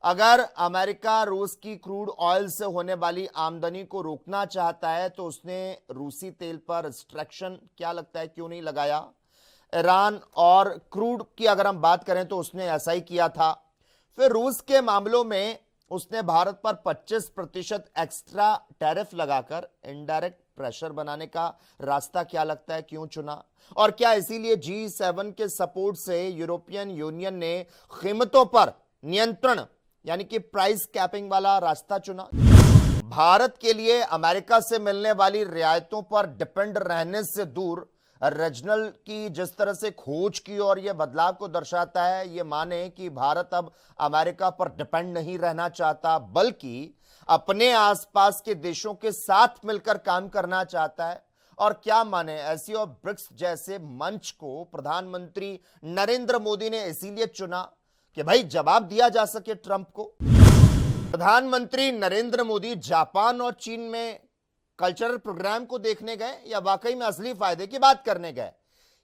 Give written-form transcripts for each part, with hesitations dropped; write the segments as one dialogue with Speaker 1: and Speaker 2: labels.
Speaker 1: अगर अमेरिका रूस की क्रूड ऑयल से होने वाली आमदनी को रोकना चाहता है तो उसने रूसी तेल पर रिस्ट्रिक्शन क्या लगता है क्यों नहीं लगाया। ईरान और क्रूड की अगर हम बात करें तो उसने ऐसा ही किया था। फिर रूस के मामलों में उसने भारत पर 25% एक्स्ट्रा टैरिफ लगाकर इनडायरेक्ट प्रेशर बनाने का रास्ता क्या लगता है क्यों चुना। और क्या इसीलिए G7 के सपोर्ट से यूरोपियन यूनियन ने कीमतों पर नियंत्रण यानी कि प्राइस कैपिंग वाला रास्ता चुना। भारत के लिए अमेरिका से मिलने वाली रियायतों पर डिपेंड रहने से दूर रीजनल की जिस तरह से खोज की और यह बदलाव को दर्शाता है, यह माने कि भारत अब अमेरिका पर डिपेंड नहीं रहना चाहता बल्कि अपने आसपास के देशों के साथ मिलकर काम करना चाहता है। और क्या माने, ऐसी और ब्रिक्स जैसे मंच को प्रधानमंत्री नरेंद्र मोदी ने इसीलिए चुना कि भाई जवाब दिया जा सके ट्रंप को। प्रधानमंत्री नरेंद्र मोदी जापान और चीन में कल्चरल प्रोग्राम को देखने गए या वाकई में असली फायदे की बात करने गए,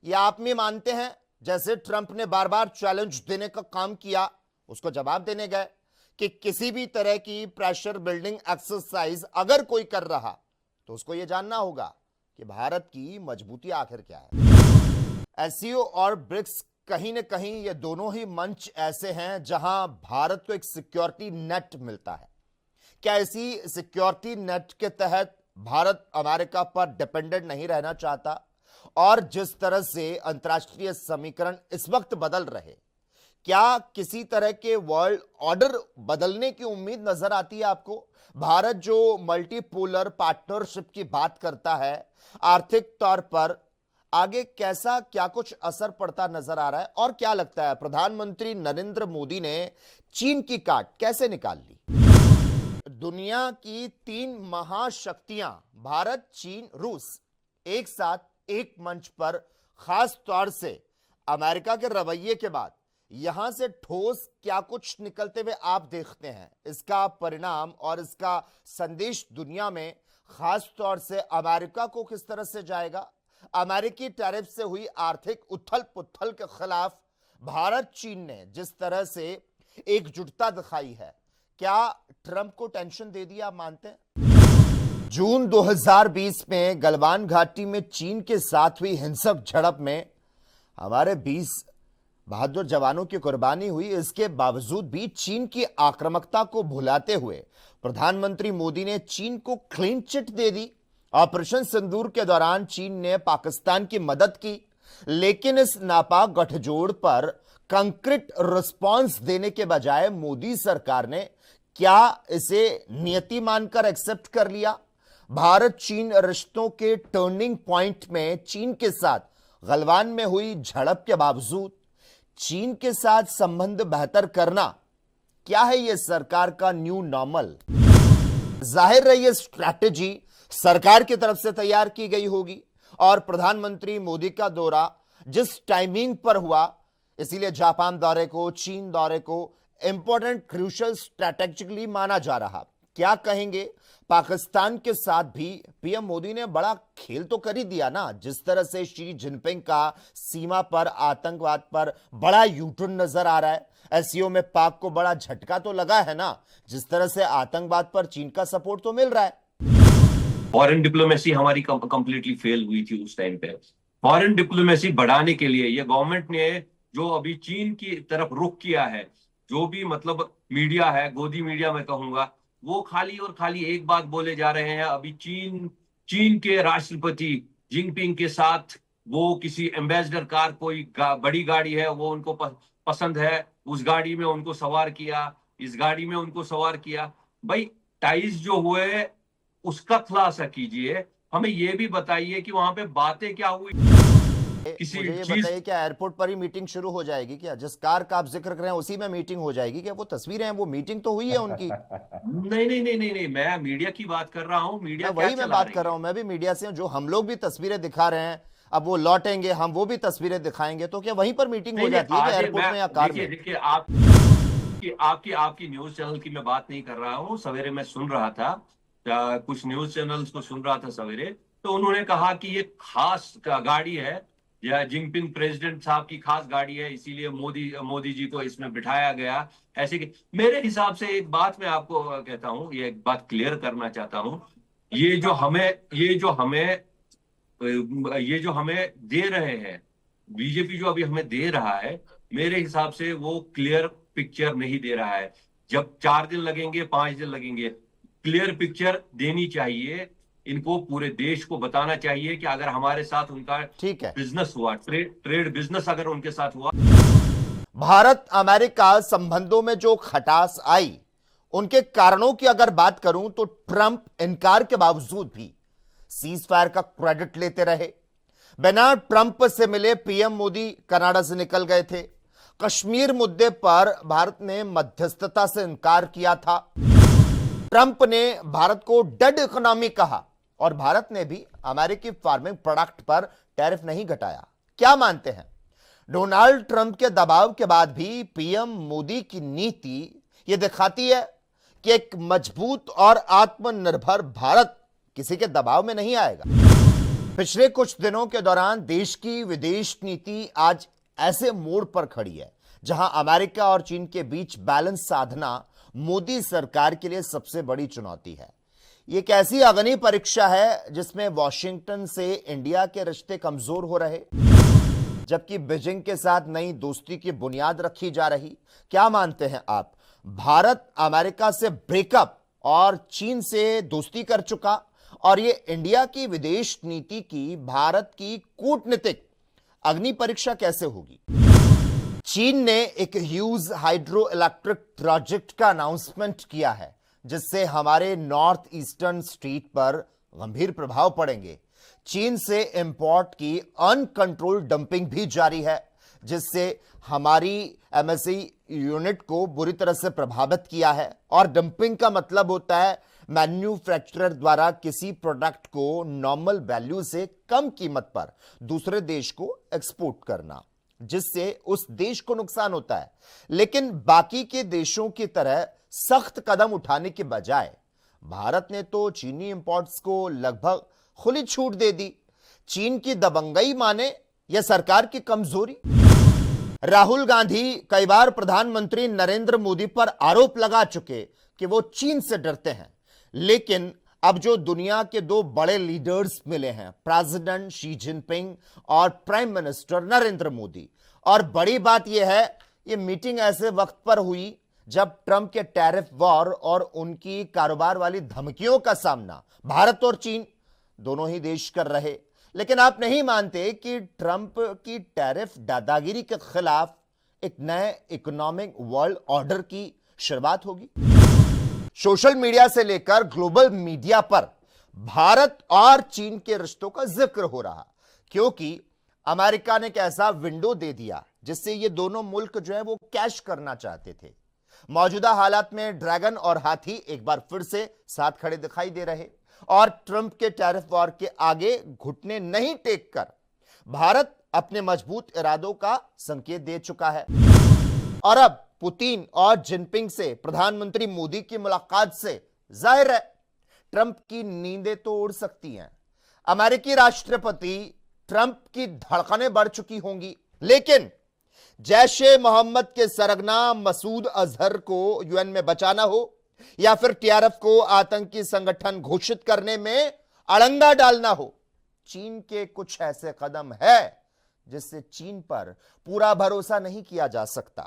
Speaker 1: या आप में मानते हैं जैसे ट्रंप ने बार बार चैलेंज देने का काम किया उसको जवाब देने गए कि किसी भी तरह की प्रेशर बिल्डिंग एक्सरसाइज अगर कोई कर रहा तो उसको यह जानना होगा कि भारत की मजबूती आखिर क्या है। एससीओ और ब्रिक्स कहीं न कहीं ये दोनों ही मंच ऐसे हैं जहां भारत को एक सिक्योरिटी नेट मिलता है। क्या इसी सिक्योरिटी नेट के तहत भारत अमेरिका पर डिपेंडेंट नहीं रहना चाहता? और जिस तरह से अंतर्राष्ट्रीय समीकरण इस वक्त बदल रहे, क्या किसी तरह के वर्ल्ड ऑर्डर बदलने की उम्मीद नजर आती है आपको? भारत जो मल्टीपोलर पार्टनरशिप की बात करता है, आर्थिक तौर पर आगे कैसा क्या कुछ असर पड़ता नजर आ रहा है? और क्या लगता है प्रधानमंत्री नरेंद्र मोदी ने चीन की काट कैसे निकाल ली? दुनिया की 3 महाशक्तियां भारत, चीन, रूस एक साथ एक मंच पर, खास तौर से अमेरिका के रवैये के बाद यहां से ठोस क्या कुछ निकलते हुए आप देखते हैं? इसका परिणाम और इसका संदेश दुनिया में खास तौर से अमेरिका को किस तरह से जाएगा? अमेरिकी टैरिफ से हुई आर्थिक उथल पुथल के खिलाफ भारत चीन ने जिस तरह से एकजुटता दिखाई है, क्या ट्रंप को टेंशन दे दिया, आप मानते हैं? जून 2020 में गलवान घाटी में चीन के साथ हुई हिंसक झड़प में हमारे 20 बहादुर जवानों की कुर्बानी हुई। इसके बावजूद भी चीन की आक्रामकता को भुलाते हुए प्रधानमंत्री मोदी ने चीन को क्लीन चिट दे दी। ऑपरेशन सिंदूर के दौरान चीन ने पाकिस्तान की मदद की, लेकिन इस नापाक गठजोड़ पर कंक्रीट रिस्पांस देने के बजाय मोदी सरकार ने क्या इसे नियति मानकर एक्सेप्ट कर लिया? भारत चीन रिश्तों के टर्निंग पॉइंट में चीन के साथ गलवान में हुई झड़प के बावजूद चीन के साथ संबंध बेहतर करना, क्या है यह सरकार का न्यू नॉर्मल? जाहिर है यह स्ट्रैटेजी सरकार की तरफ से तैयार की गई होगी और प्रधानमंत्री मोदी का दौरा जिस टाइमिंग पर हुआ, इसीलिए जापान दौरे को, चीन दौरे को इंपॉर्टेंट, क्रूशियल, स्ट्रैटेजिकली माना जा रहा। क्या कहेंगे, पाकिस्तान के साथ भी पीएम मोदी ने बड़ा खेल तो कर ही दिया ना। जिस तरह से शी जिनपिंग का सीमा पर आतंकवाद पर बड़ा यूटर्न नजर आ रहा है, एससीओ में पाक को बड़ा झटका तो लगा है ना। जिस तरह से आतंकवाद पर चीन का सपोर्ट तो मिल रहा है।
Speaker 2: फॉरेन डिप्लोमेसी हमारी कंप्लीटली फेल हुई थी उस टाइम पे। फॉरेन डिप्लोमेसी बढ़ाने के लिए ये गवर्नमेंट ने जो अभी चीन की तरफ रुख किया है, जो भी मतलब मीडिया है, गोदी मीडिया मैं कहूंगा, वो खाली और खाली एक बात बोले जा रहे हैं। अभी चीन चीन के राष्ट्रपति जिनपिंग के साथ वो किसी एम्बेसडर कार, कोई बड़ी गाड़ी है वो उनको पसंद है, उस गाड़ी में उनको सवार किया, इस गाड़ी में उनको सवार किया। भाई टाइज जो हुए उसका खुलासा कीजिए, हमें ये भी बताइए कि वहां पे बातें क्या हुई। किसी
Speaker 1: मुझे ये
Speaker 2: चीज
Speaker 1: बताइए, क्या एयरपोर्ट पर ही मीटिंग शुरू हो जाएगी? क्या जिस कार का आप जिक्र कर रहे हैं उसी में मीटिंग हो जाएगी? क्या वो तस्वीरें हैं, वो मीटिंग तो हुई है उनकी?
Speaker 2: नहीं नहीं नहीं नहीं नहीं, मैं मीडिया की बात कर रहा हूँ। मीडिया क्या
Speaker 1: मैं
Speaker 2: चला
Speaker 1: बात कर
Speaker 2: रही
Speaker 1: रहा
Speaker 2: है?
Speaker 1: हूं, मैं भी मीडिया से हूं। जो हम लोग भी तस्वीरें दिखा रहे हैं, अब वो लौटेंगे, हम वो भी तस्वीरें दिखाएंगे, तो क्या वहीं पर मीटिंग हो
Speaker 2: नहीं नहीं,
Speaker 1: जाती है क्या
Speaker 2: आज
Speaker 1: एयरपोर्ट
Speaker 2: मैं
Speaker 1: में या कार
Speaker 2: देखिए
Speaker 1: में?
Speaker 2: देखिए आप आपकी आपकी न्यूज चैनल की मैं बात नहीं कर रहा हूँ। सवेरे मैं सुन रहा था, कुछ न्यूज चैनल्स को सुन रहा था सवेरे, तो उन्होंने कहा कि ये खास गाड़ी है या जिनपिंग प्रेसिडेंट साहब की खास गाड़ी है, इसीलिए मोदी जी को इसमें बिठाया गया। ऐसे कि मेरे हिसाब से एक बात मैं आपको कहता हूं, ये एक बात क्लियर करना चाहता हूं। ये जो हमें ये जो हमें ये जो हमें दे रहे हैं, बीजेपी जो अभी हमें दे रहा है, मेरे हिसाब से वो क्लियर पिक्चर नहीं दे रहा है। जब 4 दिन लगेंगे, 5 दिन लगेंगे, क्लियर पिक्चर देनी चाहिए। इनको पूरे देश को बताना चाहिए कि अगर हमारे साथ उनका
Speaker 1: ठीक है।
Speaker 2: बिजनेस हुआ, ट्रेड बिजनेस अगर उनके साथ हुआ।
Speaker 1: भारत अमेरिका संबंधों में जो खटास आई, उनके कारणों की अगर बात करूं तो ट्रंप इनकार के बावजूद भी सीज फायर का क्रेडिट लेते रहे। बिना ट्रंप से मिले पीएम मोदी कनाडा से निकल गए थे। कश्मीर मुद्दे पर भारत ने मध्यस्थता से इनकार किया था। ट्रंप ने भारत को डेड इकोनॉमी कहा और भारत ने भी अमेरिकी फार्मिंग प्रोडक्ट पर टैरिफ नहीं घटाया। क्या मानते हैं, डोनाल्ड ट्रंप के दबाव के बाद भी पीएम मोदी की नीति यह दिखाती है कि एक मजबूत और आत्मनिर्भर भारत किसी के दबाव में नहीं आएगा। पिछले कुछ दिनों के दौरान देश की विदेश नीति आज ऐसे मोड़ पर खड़ी है जहां अमेरिका और चीन के बीच बैलेंस साधना मोदी सरकार के लिए सबसे बड़ी चुनौती है। ये एक ऐसी अग्नि परीक्षा है जिसमें वॉशिंगटन से इंडिया के रिश्ते कमजोर हो रहे, जबकि बीजिंग के साथ नई दोस्ती की बुनियाद रखी जा रही। क्या मानते हैं आप, भारत अमेरिका से ब्रेकअप और चीन से दोस्ती कर चुका और ये इंडिया की विदेश नीति की भारत की कूटनीतिक अग्नि परीक्षा कैसे होगी? चीन ने एक ह्यूज हाइड्रो इलेक्ट्रिक प्रोजेक्ट का अनाउंसमेंट किया है जिससे हमारे नॉर्थ ईस्टर्न स्ट्रीट पर गंभीर प्रभाव पड़ेंगे। चीन से इंपोर्ट की अनकंट्रोल्ड डंपिंग भी जारी है जिससे हमारी एमएसई यूनिट को बुरी तरह से प्रभावित किया है। और डंपिंग का मतलब होता है मैन्युफैक्चरर द्वारा किसी प्रोडक्ट को नॉर्मल वैल्यू से कम कीमत पर दूसरे देश को एक्सपोर्ट करना, जिससे उस देश को नुकसान होता है। लेकिन बाकी के देशों की तरह सख्त कदम उठाने के बजाय भारत ने तो चीनी इंपोर्ट्स को लगभग खुली छूट दे दी। चीन की दबंगई माने या सरकार की कमजोरी? राहुल गांधी कई बार प्रधानमंत्री नरेंद्र मोदी पर आरोप लगा चुके कि वो चीन से डरते हैं, लेकिन अब जो दुनिया के दो बड़े लीडर्स मिले हैं, प्रेसिडेंट शी जिनपिंग और प्राइम मिनिस्टर नरेंद्र मोदी, और बड़ी बात यह है ये मीटिंग ऐसे वक्त पर हुई जब ट्रंप के टैरिफ वॉर और उनकी कारोबार वाली धमकियों का सामना भारत और चीन दोनों ही देश कर रहे। लेकिन आप नहीं मानते कि ट्रंप की टैरिफ दादागिरी के खिलाफ एक नए इकोनॉमिक वर्ल्ड ऑर्डर की शुरुआत होगी? सोशल मीडिया से लेकर ग्लोबल मीडिया पर भारत और चीन के रिश्तों का जिक्र हो रहा, क्योंकि अमेरिका ने एक ऐसा विंडो दे दिया जिससे ये दोनों मुल्क जो है वो कैश करना चाहते थे। मौजूदा हालात में ड्रैगन और हाथी एक बार फिर से साथ खड़े दिखाई दे रहे और ट्रंप के टैरिफ वॉर के आगे घुटने नहीं टेक कर भारत अपने मजबूत इरादों का संकेत दे चुका है। और अब पुतिन और जिनपिंग से प्रधानमंत्री मोदी की मुलाकात से जाहिर है ट्रंप की नींदें तो उड़ सकती हैं। अमेरिकी राष्ट्रपति ट्रंप की धड़कनें बढ़ चुकी होंगी, लेकिन जैशे मोहम्मद के सरगना मसूद अजहर को यूएन में बचाना हो या फिर टीआरएफ को आतंकी संगठन घोषित करने में अड़ंगा डालना हो, चीन के कुछ ऐसे कदम है जिससे चीन पर पूरा भरोसा नहीं किया जा सकता।